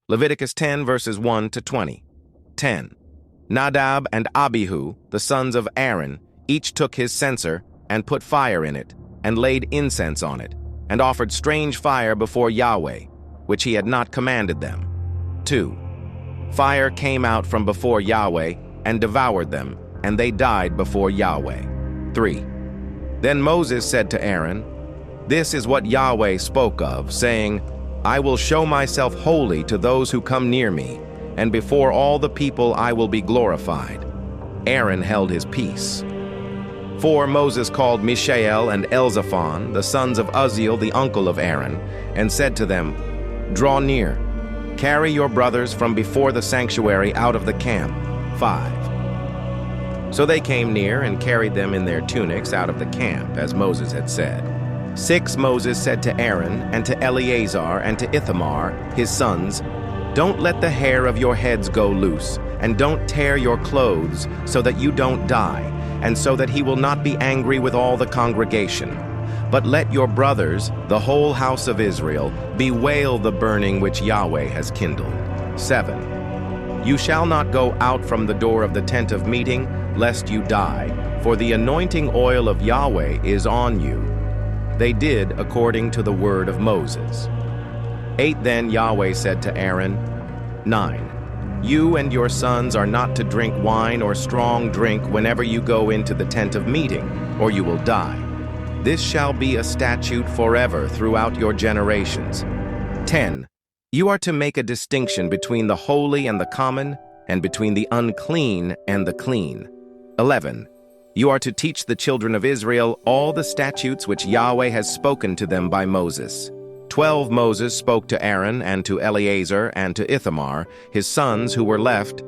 Leviticus 10 verses 1 to 20. 10. Nadab and Abihu, the sons of Aaron, each took his censer and put fire in it, and laid incense on it, and offered strange fire before Yahweh, which he had not commanded them. 2. Fire came out from before Yahweh and devoured them, and they died before Yahweh. 3. Then Moses said to Aaron, "This is what Yahweh spoke of, saying, I will show myself holy to those who come near me, and before all the people I will be glorified." Aaron held his peace. 4. Moses called Mishael and Elzaphan, the sons of Uzziel, the uncle of Aaron, and said to them, "Draw near. Carry your brothers from before the sanctuary out of the camp." 5. So they came near and carried them in their tunics out of the camp, as Moses had said. 6. Moses said to Aaron and to Eleazar and to Ithamar, his sons, "Don't let the hair of your heads go loose, and don't tear your clothes, so that you don't die, and so that he will not be angry with all the congregation. But let your brothers, the whole house of Israel, bewail the burning which Yahweh has kindled." 7. You shall not go out from the door of the tent of meeting, lest you die, for the anointing oil of Yahweh is on you. They did according to the word of Moses. 8. Then Yahweh said to Aaron, 9. You and your sons are not to drink wine or strong drink whenever you go into the tent of meeting, or you will die. This shall be a statute forever throughout your generations. 10. You are to make a distinction between the holy and the common, and between the unclean and the clean. 11. You are to teach the children of Israel all the statutes which Yahweh has spoken to them by Moses. 12. Moses spoke to Aaron and to Eleazar and to Ithamar, his sons who were left,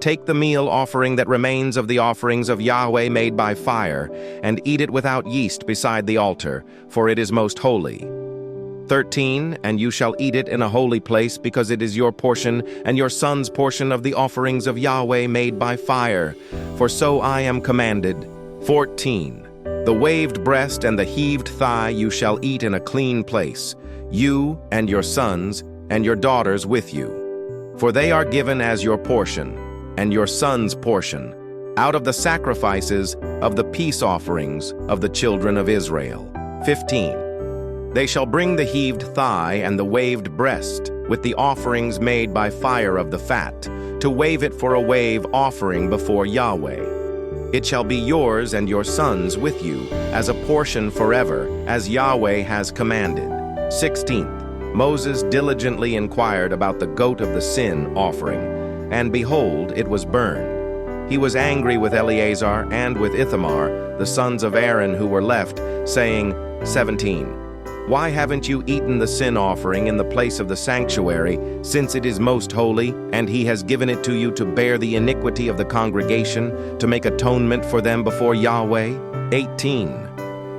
"Take the meal offering that remains of the offerings of Yahweh made by fire, and eat it without yeast beside the altar, for it is most holy. 13. And you shall eat it in a holy place, because it is your portion and your son's portion of the offerings of Yahweh made by fire, for so I am commanded. 14. The waved breast and the heaved thigh you shall eat in a clean place, you and your sons and your daughters with you. For they are given as your portion, and your son's portion, out of the sacrifices of the peace offerings of the children of Israel. 15. They shall bring the heaved thigh and the waved breast with the offerings made by fire of the fat, to wave it for a wave offering before Yahweh. It shall be yours and your sons with you as a portion forever, as Yahweh has commanded. 16. Moses diligently inquired about the goat of the sin offering, and behold, it was burned. He was angry with Eleazar and with Ithamar, the sons of Aaron who were left, saying, 17. Why haven't you eaten the sin offering in the place of the sanctuary, since it is most holy, and he has given it to you to bear the iniquity of the congregation, to make atonement for them before Yahweh? 18.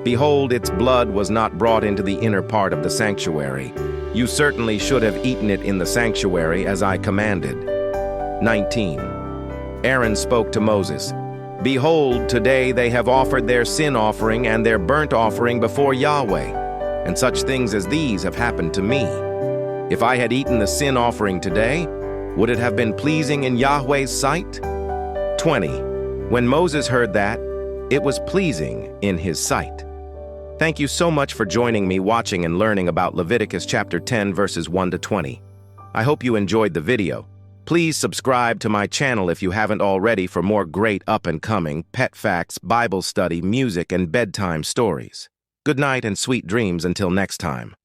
Behold, its blood was not brought into the inner part of the sanctuary. You certainly should have eaten it in the sanctuary as I commanded. 19. Aaron spoke to Moses, "Behold, today they have offered their sin offering and their burnt offering before Yahweh, and such things as these have happened to me. If I had eaten the sin offering today, would it have been pleasing in Yahweh's sight?" 20. When Moses heard that, it was pleasing in his sight. Thank you so much for joining me watching and learning about Leviticus chapter 10 verses 1 to 20. I hope you enjoyed the video. Please subscribe to my channel if you haven't already for more great up-and-coming pet facts, Bible study, music, and bedtime stories. Good night and sweet dreams until next time.